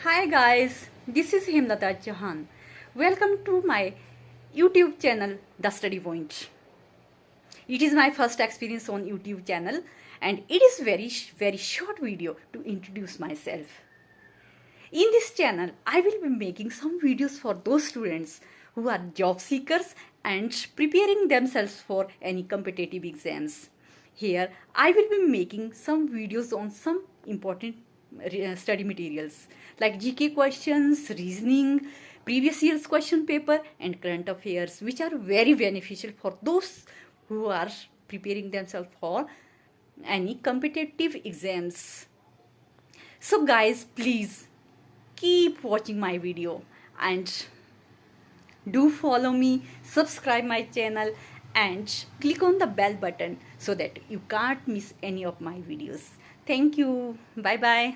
Hi guys, this is Himlata Jahan. Welcome to my YouTube channel, The Study Point. It is my first experience on YouTube channel and it is very short video to introduce myself. In this channel, I will be making some videos for those students who are job seekers and preparing themselves for any competitive exams. Here, I will be making some videos on some important study materials like GK questions, reasoning, previous year's question paper and current affairs, which are very beneficial for those who are preparing themselves for any competitive exams. So guys, please keep watching my video and do follow me, subscribe my channel and click on the bell button so that you can't miss any of my videos. Thank you. Bye bye.